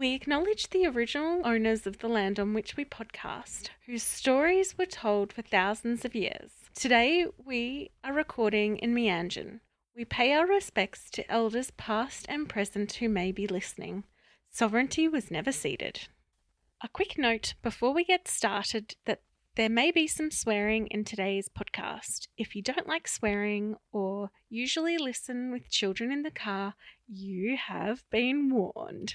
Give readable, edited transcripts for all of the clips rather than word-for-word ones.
We acknowledge the original owners of the land on which we podcast, whose stories were told for thousands of years. Today, we are recording in Meanjin. We pay our respects to elders past and present who may be listening. Sovereignty was never ceded. A quick note before we get started that there may be some swearing in today's podcast. If you don't like swearing or usually listen with children in the car, you have been warned.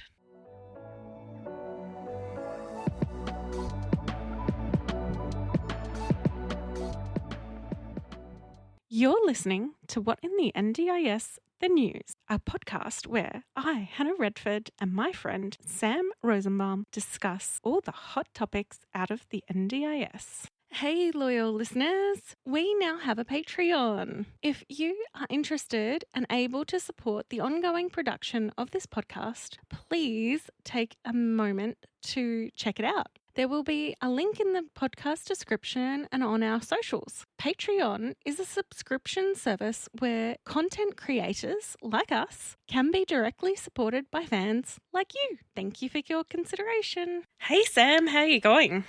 You're listening to What in the NDIS, the News, a podcast where I, Hannah Redford, and my friend Sam Rosenbaum discuss all the hot topics out of the NDIS. Hey, loyal listeners, we now have a Patreon. If you are interested and able to support the ongoing production of this podcast, please take a moment to check it out. There will be a link in the podcast description and on our socials. Patreon is a subscription service where content creators like us can be directly supported by fans like you. Thank you for your consideration. Hey Sam, how are you going?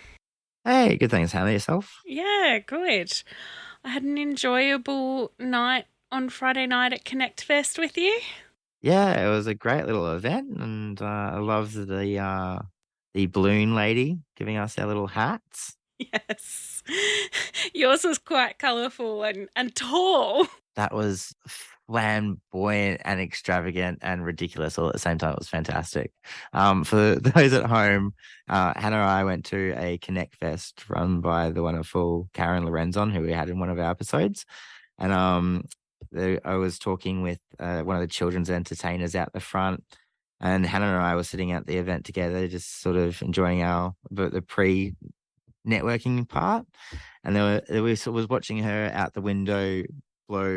Hey, good thanks, Hannah. Yourself? Yeah, good. I had an enjoyable night on Friday night at Connect Fest with you. Yeah, it was a great little event, and I loved the balloon lady giving us our little hats. Yes. Yours was quite colourful and tall. That was flamboyant and extravagant and ridiculous all at the same time. It was fantastic. For those at home, Hannah and I went to a Connect Fest run by the wonderful Karen Lorenzon, who we had in one of our episodes. And I was talking with one of the children's entertainers out the front, and Hannah and I were sitting at the event together, just sort of enjoying the pre-networking part. And we was watching her out the window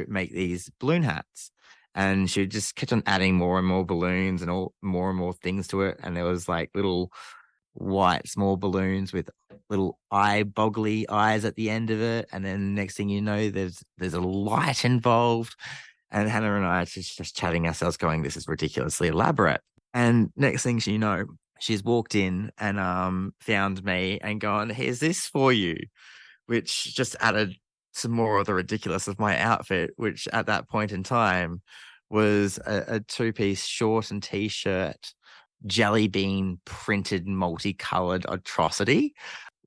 make these balloon hats, and she just kept on adding more and more balloons and more and more things to it. And there was like little white small balloons with little eye boggly eyes at the end of it, and then next thing you know there's a light involved, and Hannah and I are just chatting ourselves going, this is ridiculously elaborate. And next thing you know, she's walked in and found me and gone, here's this for you, which just added some more of the ridiculous of my outfit, which at that point in time was a two-piece short and t-shirt jelly bean printed multicolored atrocity.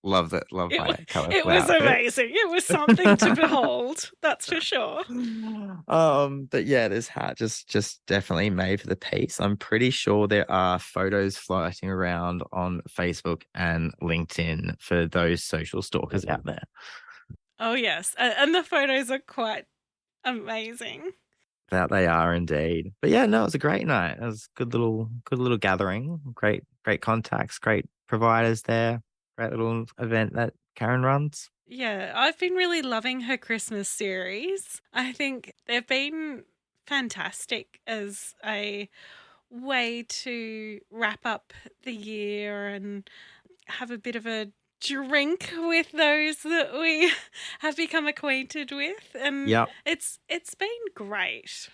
Loved it. Loved my colorful It was outfit. amazing. It was something to behold. That's for sure. But yeah, this hat just definitely made for the piece. I'm pretty sure there are photos floating around on Facebook and LinkedIn for those social stalkers out there. Oh, yes. And the photos are quite amazing. That they are indeed. But yeah, no, it was a great night. It was a good little gathering. Great contacts, great providers there. Great little event that Karen runs. Yeah, I've been really loving her Christmas series. I think they've been fantastic as a way to wrap up the year and have a bit of a drink with those that we have become acquainted with, and Yep. it's been great.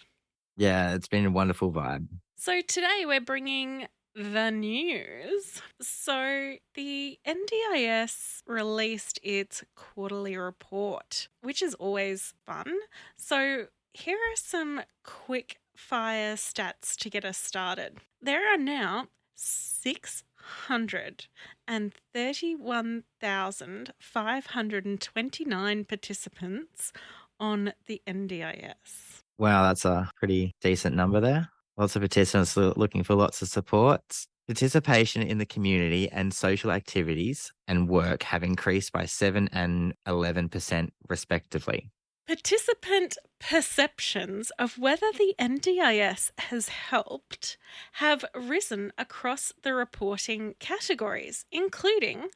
Yeah, it's been a wonderful vibe. So today we're bringing the news. So the NDIS released its quarterly report, which is always fun. So here are some quick fire stats to get us started. There are now 631,529 participants on the NDIS. Wow, that's a pretty decent number there. Lots of participants looking for lots of supports. Participation in the community and social activities and work have increased by 7 and 11% respectively. Participant perceptions of whether the NDIS has helped have risen across the reporting categories, including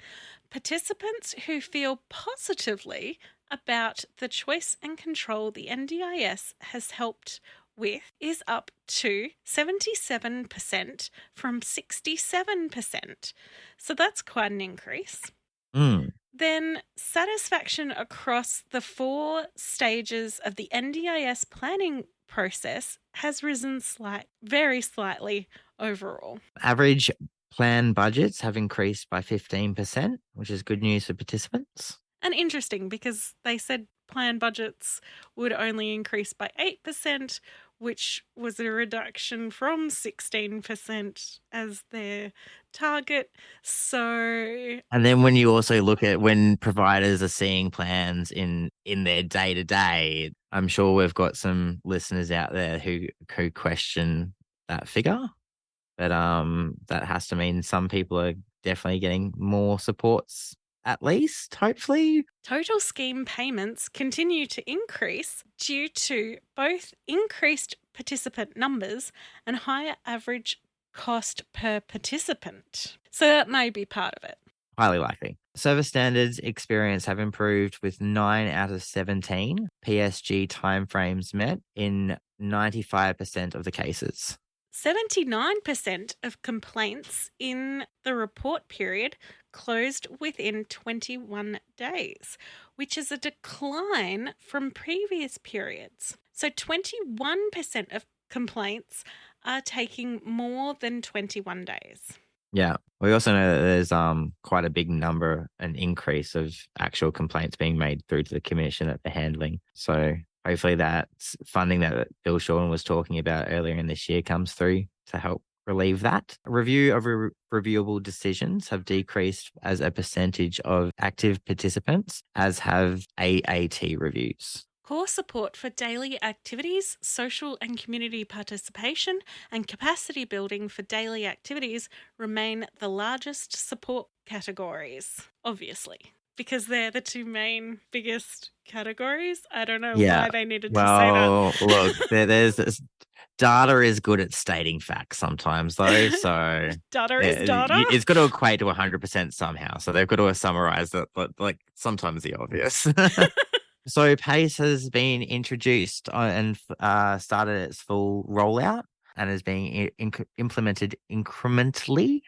participants who feel positively about the choice and control the NDIS has helped with is up to 77% from 67%. So that's quite an increase. Then satisfaction across the 4 stages of the NDIS planning process has risen very slightly overall. Average Plan budgets have increased by 15%, which is good news for participants. And interesting because they said plan budgets would only increase by 8%, which was a reduction from 16% as their target. So, And then when you also look at when providers are seeing plans in their day to day, I'm sure we've got some listeners out there who question that figure. But that has to mean some people are definitely getting more supports at least, hopefully. total scheme payments continue to increase due to both increased participant numbers and higher average cost per participant. So that may be part of it. Highly likely. Service standards experience have improved with 9 out of 17 PSG timeframes met in 95% of the cases. 79% of complaints in the report period closed within 21 days, which is a decline from previous periods. So 21% of complaints are taking more than 21 days. Yeah. We also know that there's quite a big number, an increase of actual complaints being made through to the commission that they're handling. So hopefully that funding that Bill Shorten was talking about earlier in this year comes through to help relieve that. Review of reviewable decisions have decreased as a percentage of active participants, as have AAT reviews. Core support for daily activities, social and community participation, and capacity building for daily activities remain the largest support categories, obviously, because they're the two main biggest categories. I don't know Yeah. why they needed to say that. Well, look, there's this data is good at stating facts sometimes, though. So Data is data. it's got to equate to 100% somehow. So they've got to summarize it, but like sometimes the obvious. So PACE has been introduced and started its full rollout and is being implemented incrementally.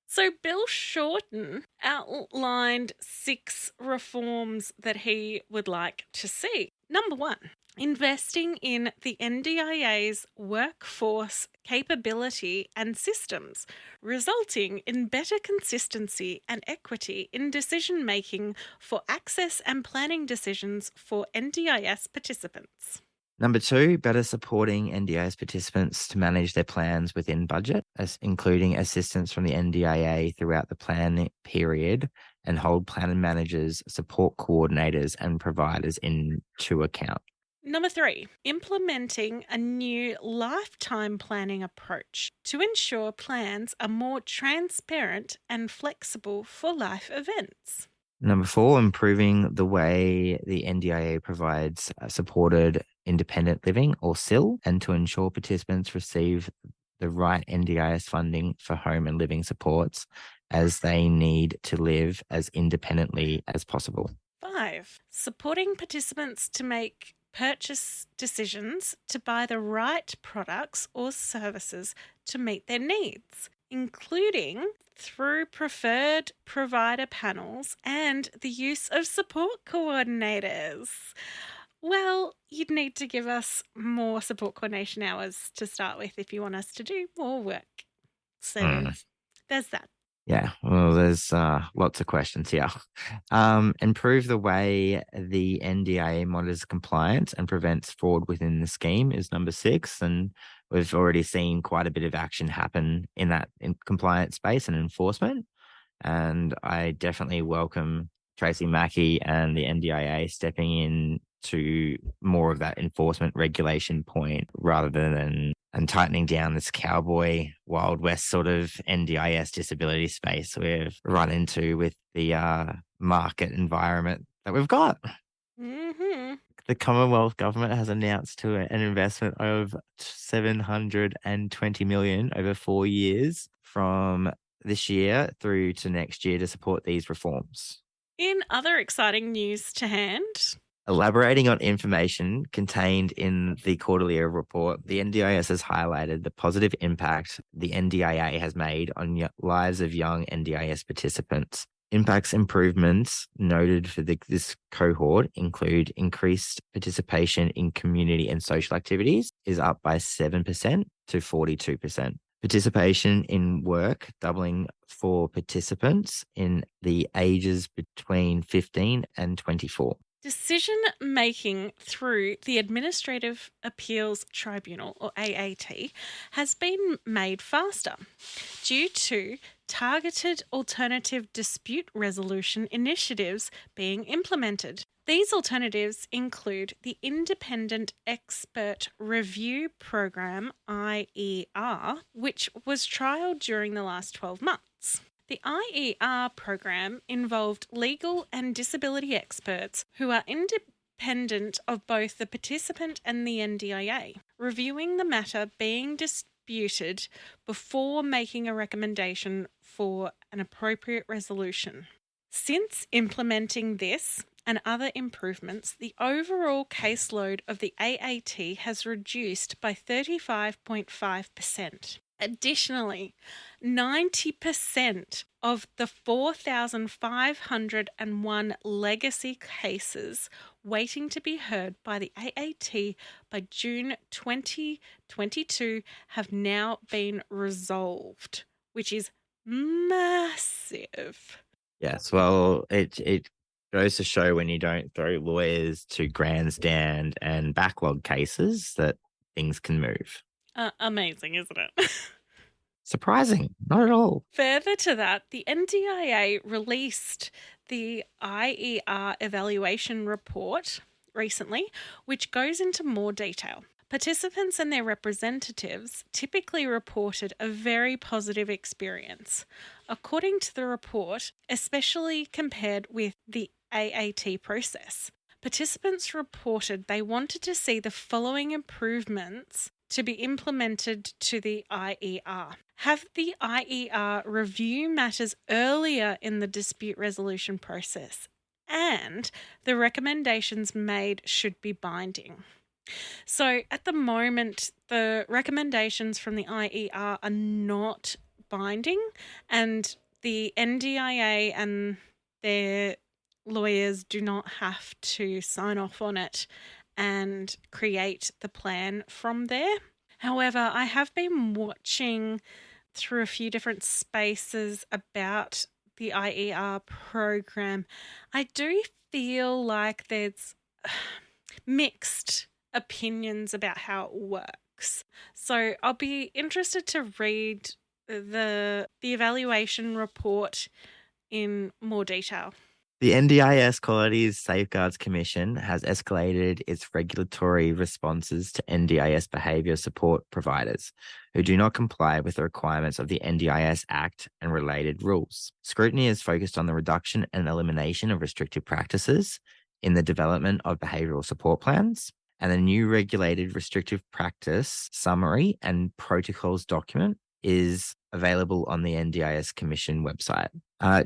So, Bill Shorten outlined 6 reforms that he would like to see. Number 1, investing in the NDIA's workforce capability and systems, resulting in better consistency and equity in decision making for access and planning decisions for NDIS participants. Number 2, better supporting NDIS participants to manage their plans within budget, including assistance from the NDIA throughout the plan period and hold plan managers, support coordinators, and providers into account. Number 3, implementing a new lifetime planning approach to ensure plans are more transparent and flexible for life events. Number 4, improving the way the NDIA provides supported independent living or SIL, and to ensure participants receive the right NDIS funding for home and living supports as they need to live as independently as possible. 5, supporting participants to make purchase decisions to buy the right products or services to meet their needs, including through preferred provider panels and the use of support coordinators. Well, you'd need to give us more support coordination hours to start with if you want us to do more work. So there's that. Yeah, well, there's lots of questions here. Improve the way the NDIA monitors compliance and prevents fraud within the scheme is number 6. And we've already seen quite a bit of action happen in compliance space and enforcement. And I definitely welcome Tracy Mackey and the NDIA stepping in to more of that enforcement regulation point rather than and tightening down this cowboy Wild West sort of NDIS disability space we've run into with the market environment that we've got. Mm-hmm. The Commonwealth government has announced an investment of $720 million over 4 years from this year through to next year to support these reforms. In other exciting news to hand, elaborating on information contained in the quarterly report, the NDIS has highlighted the positive impact the NDIA has made on lives of young NDIS participants. Impacts improvements noted for this cohort include increased participation in community and social activities is up by 7% to 42%. Participation in work doubling for participants in the ages between 15 and 24. Decision making through the Administrative Appeals Tribunal, or AAT, has been made faster due to targeted alternative dispute resolution initiatives being implemented. These alternatives include the Independent Expert Review Program, IER, which was trialled during the last 12 months. The IER program involved legal and disability experts who are independent of both the participant and the NDIA, reviewing the matter being disputed before making a recommendation for an appropriate resolution. Since implementing this and other improvements, the overall caseload of the AAT has reduced by 35.5%. Additionally, 90% of the 4,501 legacy cases waiting to be heard by the AAT by June 2022 have now been resolved, which is massive. Yes, well, it goes to show when you don't throw lawyers to grandstand and backlog cases that things can move. Amazing, isn't it? Surprising, not at all. Further to that, the NDIA released the IER evaluation report recently, which goes into more detail. Participants and their representatives typically reported a very positive experience. According to the report, especially compared with the AAT process, participants reported they wanted to see the following improvements to be implemented to the IER. Have the IER review matters earlier in the dispute resolution process, and the recommendations made should be binding. So at the moment, the recommendations from the IER are not binding, and the NDIA and their lawyers do not have to sign off on it and create the plan from there. However, I have been watching through a few different spaces about the IER program. I do feel like there's mixed opinions about how it works. So I'll be interested to read the evaluation report in more detail. The NDIS Quality Safeguards Commission has escalated its regulatory responses to NDIS behaviour support providers who do not comply with the requirements of the NDIS Act and related rules. Scrutiny is focused on the reduction and elimination of restrictive practices in the development of behavioural support plans, and the new regulated restrictive practice summary and protocols document is available on the NDIS Commission website.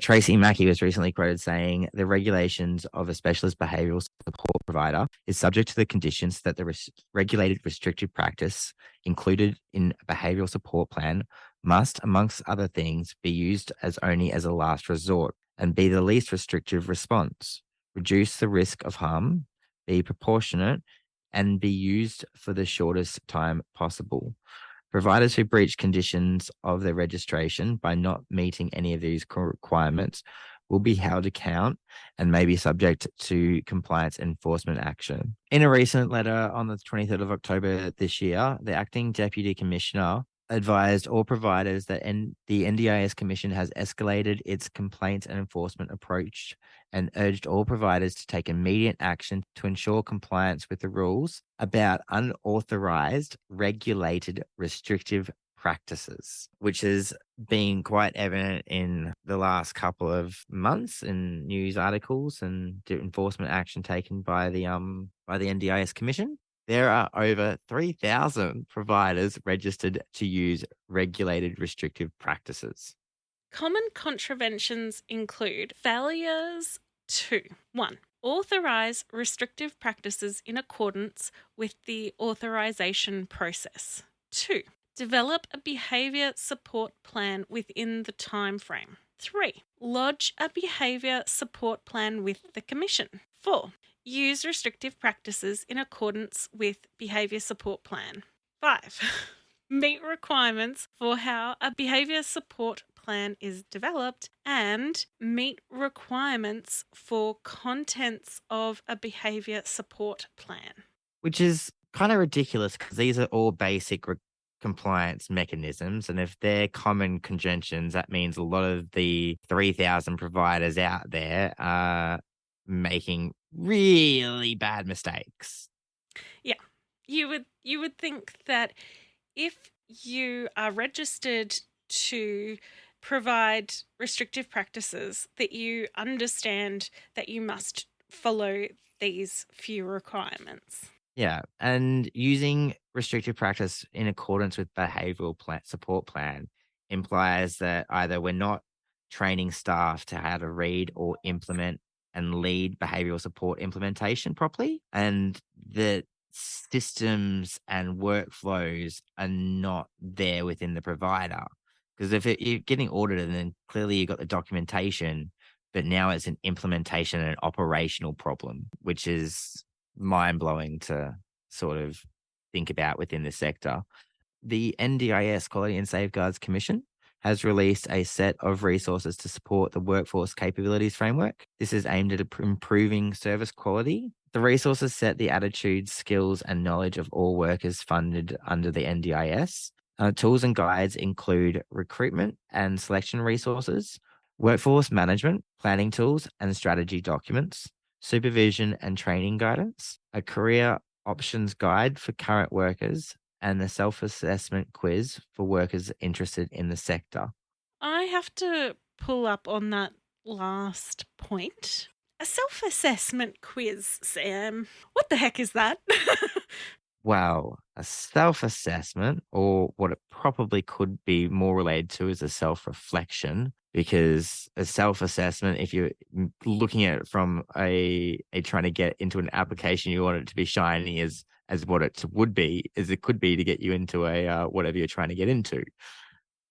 Tracy Mackey was recently quoted saying, "The regulations of a specialist behavioural support provider is subject to the conditions that the regulated restrictive practice included in a behavioural support plan must, amongst other things, be used as only as a last resort and be the least restrictive response, reduce the risk of harm, be proportionate, and be used for the shortest time possible. Providers who breach conditions of their registration by not meeting any of these requirements will be held to account and may be subject to compliance enforcement action." In a recent letter on the 23rd of October this year, the acting deputy commissioner advised all providers that the NDIS Commission has escalated its complaints and enforcement approach and urged all providers to take immediate action to ensure compliance with the rules about unauthorized, regulated, restrictive practices, which has been quite evident in the last couple of months in news articles and enforcement action taken by the NDIS Commission. There are over 3,000 providers registered to use regulated restrictive practices. Common contraventions include failures to 1. Authorize restrictive practices in accordance with the authorization process. 2. Develop a behaviour support plan within the time frame. 3. Lodge a behaviour support plan with the Commission. 4. Use restrictive practices in accordance with behaviour support plan. 5. meet requirements for how a behaviour support plan is developed, and meet requirements for contents of a behaviour support plan. Which is kind of ridiculous because these are all basic compliance mechanisms. And if they're common conjunctions, that means a lot of the 3,000 providers out there are making really bad mistakes. Yeah. You would think that if you are registered to provide restrictive practices, that you understand that you must follow these few requirements. Yeah, and using restrictive practice in accordance with behavioral support plan implies that either we're not training staff to how to read or implement and lead behavioral support implementation properly, and that systems and workflows are not there within the provider. Because if you're getting audited, then clearly you've got the documentation, but now it's an implementation and an operational problem, which is mind blowing to sort of think about within the sector. The NDIS, Quality and Safeguards Commission, has released a set of resources to support the Workforce Capabilities Framework. This is aimed at improving service quality. The resources set the attitudes, skills, and knowledge of all workers funded under the NDIS. Tools and guides include recruitment and selection resources, workforce management, planning tools and strategy documents, supervision and training guidance, a career options guide for current workers, and the self-assessment quiz for workers interested in the sector. I have to pull up on that last point. A self-assessment quiz, Sam. What the heck is that? Well, a self-assessment, or what it probably could be more related to, is a self-reflection, because a self-assessment, if you're looking at it from a trying to get into an application, you want it to be shiny as what it would be, as it could be to get you into a whatever you're trying to get into.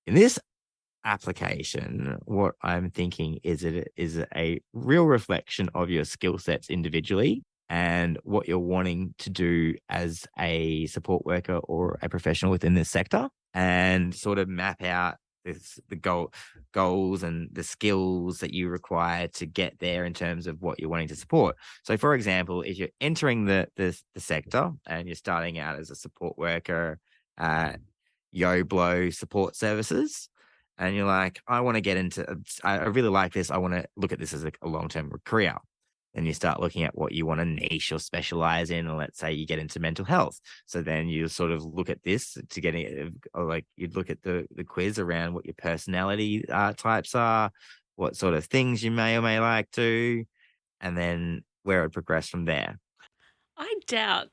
In this application, what I'm thinking is it is a real reflection of your skill sets individually and what you're wanting to do as a support worker or a professional within this sector, and sort of map out the goals and the skills that you require to get there in terms of what you're wanting to support. So, for example, if you're entering the sector and you're starting out as a support worker at YoBlo Support Services, and you're like, I want to get into, I really like this. I want to look at this as a long-term career. And you start looking at what you want to niche or specialize in. And let's say you get into mental health. So then you sort of look at this to getting, or like you'd look at the quiz around what your personality types are, what sort of things you may or may like to, and then where it would progress from there. I doubt,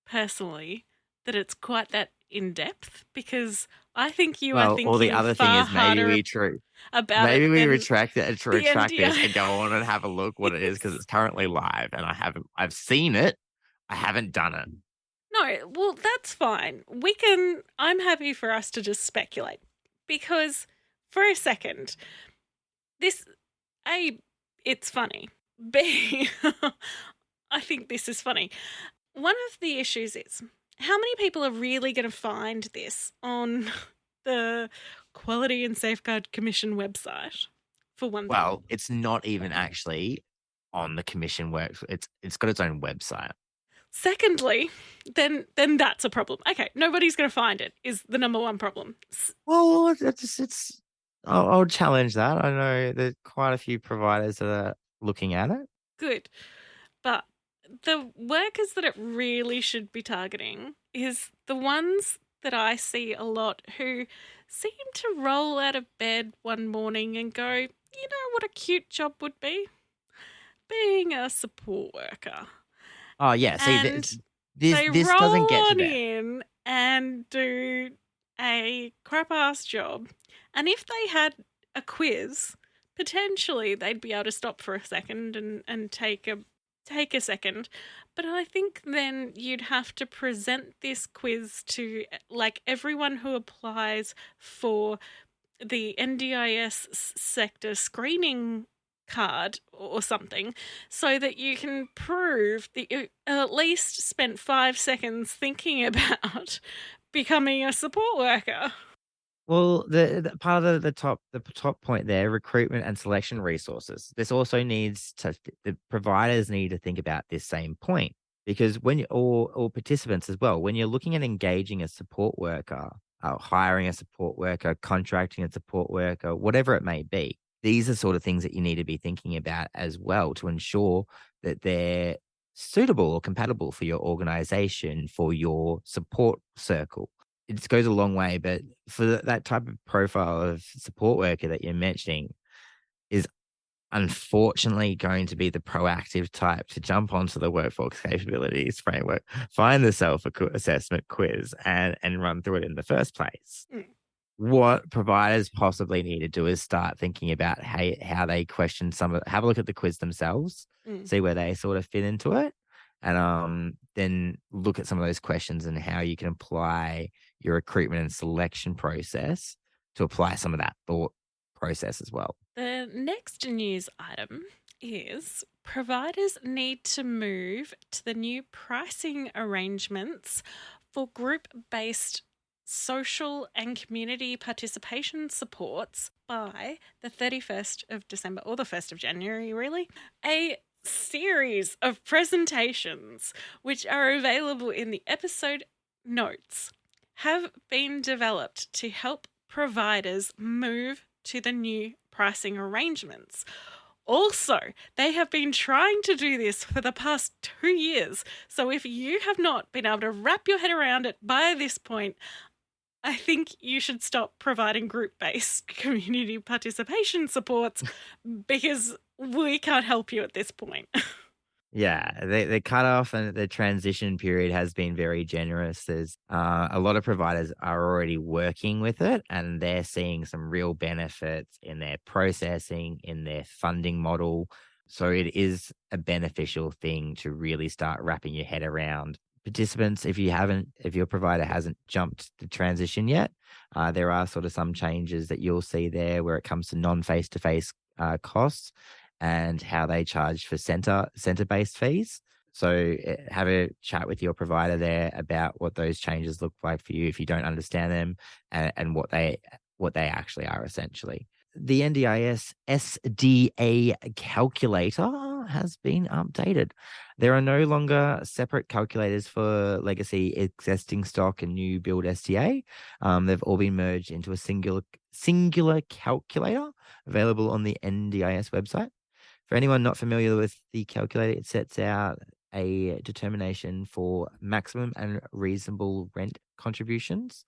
personally, that it's quite that in depth, because I think you are Well, or the thinking other thing far is harder about it maybe we than the retract this and go on and have a look what it is, because NDIS. it's currently live and I've seen it. I haven't done it. No, well, that's fine. I'm happy for us to just speculate, because for a second, this, A, it's funny. B, I think this is funny. One of the issues is, how many people are really going to find this on the Quality and Safeguard Commission website, for one thing? Well, it's not even actually on the commission work. It's got its own website. Secondly, then that's a problem. Okay, nobody's going to find it is the number one problem. Well, I'll challenge that. I know there's quite a few providers that are looking at it. Good. But the workers that it really should be targeting is the ones that I see a lot who seem to roll out of bed one morning and go, you know what a cute job would be? Being a support worker. Oh yeah, see And they this doesn't roll get to on that. in and do a crap ass job. And if they had a quiz, potentially they'd be able to stop for a second and take a second. But I think then you'd have to present this quiz to like everyone who applies for the NDIS sector screening card or something, so that you can prove that you at least spent 5 seconds thinking about becoming a support worker. Well, the part of the top point there, recruitment and selection resources. This also needs to the providers need to think about this same point because when you or participants as well, when you're looking at engaging a support worker, hiring a support worker, contracting a support worker, whatever it may be, these are sort of things that you need to be thinking about as well to ensure that they're suitable or compatible for your organization, for your support circle. It just goes a long way, but for that type of profile of support worker that you're mentioning is unfortunately going to be the proactive type to jump onto the workforce capabilities framework, find the self-assessment quiz and run through it in the first place. Mm, What providers possibly need to do is start thinking about how they question have a look at the quiz themselves, mm. see where they sort of fit into it, and then look at some of those questions and how you can apply your recruitment and selection process to apply some of that thought process as well. The next news item is providers need to move to the new pricing arrangements for group based social and community participation supports by the 31st of December or the 1st of January, really. A series of presentations, which are available in the episode notes, have been developed to help providers move to the new pricing arrangements. Also, they have been trying to do this for the past 2 years. So if you have not been able to wrap your head around it by this point, I think you should stop providing group based community participation supports because we can't help you at this point. Yeah, the cutoff and the transition period has been very generous. There's a lot of providers are already working with it, and they're seeing some real benefits in their processing, in their funding model. So it is a beneficial thing to really start wrapping your head around. Participants, if your provider hasn't jumped the transition yet, there are sort of some changes that you'll see there where it comes to non-face to face costs and how they charge for center-based fees. So, have a chat with your provider there about what those changes look like for you if you don't understand them and what they actually are essentially. The NDIS SDA calculator has been updated. There are no longer separate calculators for legacy existing stock and new build SDA. They've all been merged into a singular calculator available on the NDIS website. For anyone not familiar with the calculator, it sets out a determination for maximum and reasonable rent contributions,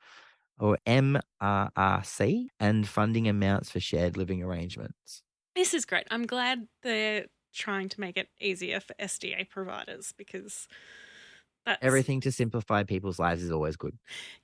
or MRRC, and funding amounts for shared living arrangements. This is great. I'm glad they're trying to make it easier for SDA providers because that's, Everything to simplify people's lives is always good.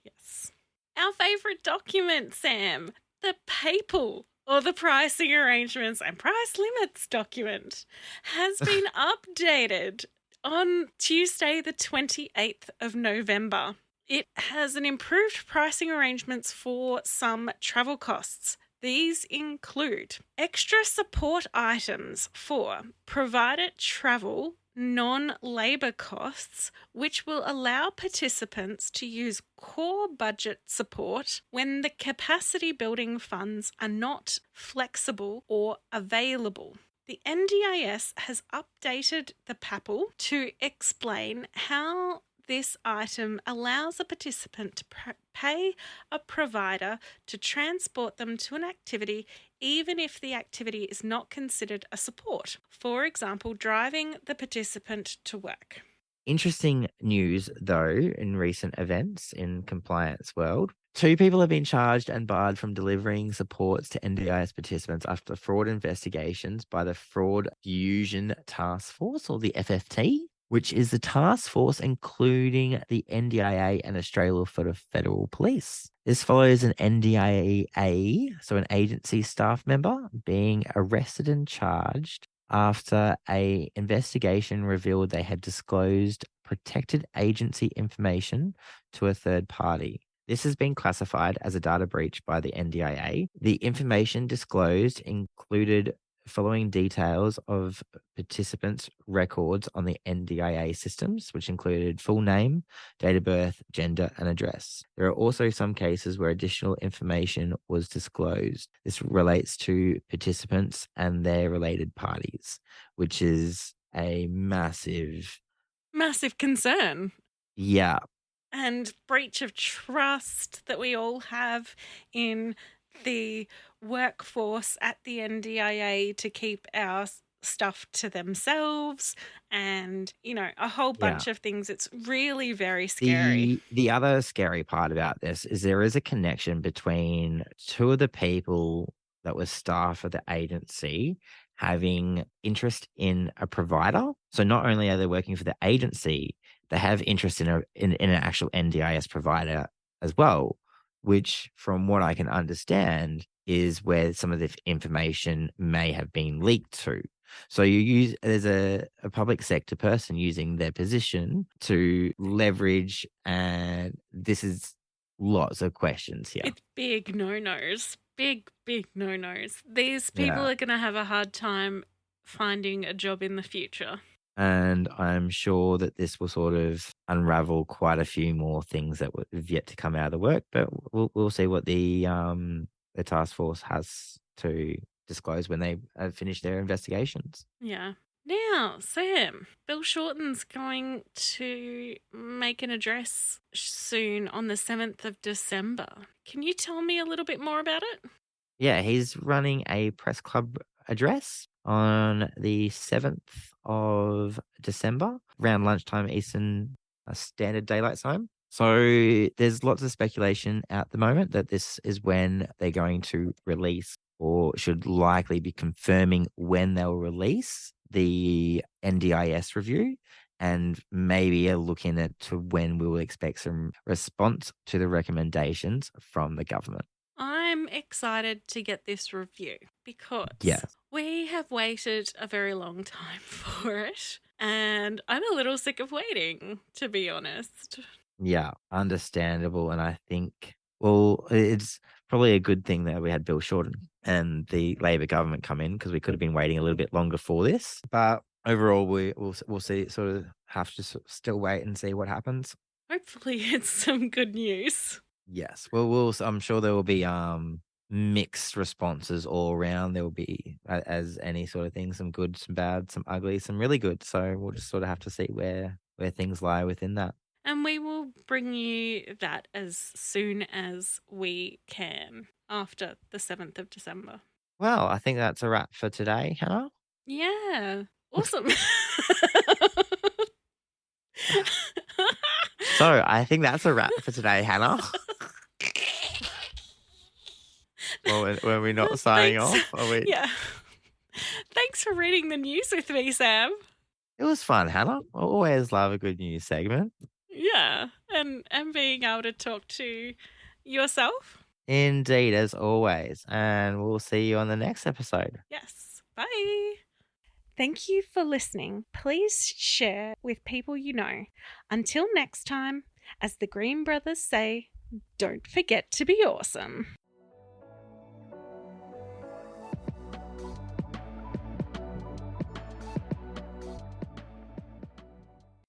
yes. Our favourite document, Sam, the PayPal or the pricing arrangements and price limits document has been updated on Tuesday, the 28th of November. It has an improved pricing arrangements for some travel costs. These include extra support items for provider travel, non-labour costs, which will allow participants to use core budget support when the capacity building funds are not flexible or available. The NDIS has updated the PAPL to explain how this item allows a participant to pay a provider to transport them to an activity even if the activity is not considered a support. For example, driving the participant to work. Interesting news, though, in recent events in compliance world. 2 people have been charged and barred from delivering supports to NDIS participants after fraud investigations by the Fraud Fusion Task Force, or the FFT, which is the task force including the NDIA and Australia Federal Police. This follows an NDIA, so an agency staff member, being arrested and charged after a investigation revealed they had disclosed protected agency information to a third party. This has been classified as a data breach by the NDIA. The information disclosed included following details of participants' records on the NDIA systems, which included full name, date of birth, gender, and address. There are also some cases where additional information was disclosed. This relates to participants and their related parties, which is a massive, Massive concern yeah, and breach of trust that we all have in the workforce at the NDIA to keep our stuff to themselves and, a whole yeah. bunch of things. It's really very scary. The other scary part about this is there is a connection between two of the people that were staff of the agency having interest in a provider. So not only are they working for the agency, they have interest in an actual NDIS provider as well, which from what I can understand is where some of the information may have been leaked to. So there's a public sector person using their position to leverage, and this is lots of questions here. It's big no-nos. Big, big no-nos. These people Yeah. are going to have a hard time finding a job in the future. And I'm sure that this will sort of unravel quite a few more things that have yet to come out of the work, but we'll see what the task force has to disclose when they have finished their investigations. Yeah. Now, Sam, Bill Shorten's going to make an address soon on the 7th of December. Can you tell me a little bit more about it? Yeah, he's running a press club address on the 7th of December around lunchtime Eastern Standard Daylight Time. So there's lots of speculation at the moment that this is when they're going to release, or should likely be confirming when they'll release the NDIS review, and maybe a look in at to when we will expect some response to the recommendations from the government. I'm excited to get this review because Yes. we have waited a very long time for it, and I'm a little sick of waiting, to be honest. Yeah, understandable. And I think, well, it's probably a good thing that we had Bill Shorten and the Labor government come in, because we could have been waiting a little bit longer for this. But overall, we'll see. Sort of have to still wait and see what happens. Hopefully, it's some good news. Yes. Well, I'm sure there will be mixed responses all around. There will be, as any sort of thing, some good, some bad, some ugly, some really good. So we'll just sort of have to see where things lie within that. And we will bring you that as soon as we can after the 7th of December. Well, I think that's a wrap for today, Hannah. Yeah. Awesome. So I think that's a wrap for today, Hannah. Well, were we not signing Thanks. off? Are we? Yeah. Thanks for reading the news with me, Sam. It was fun, Hannah. I always love a good news segment. Yeah. And being able to talk to yourself. Indeed, as always. And we'll see you on the next episode. Yes. Bye. Thank you for listening. Please share with people you know. Until next time, as the Green Brothers say, don't forget to be awesome.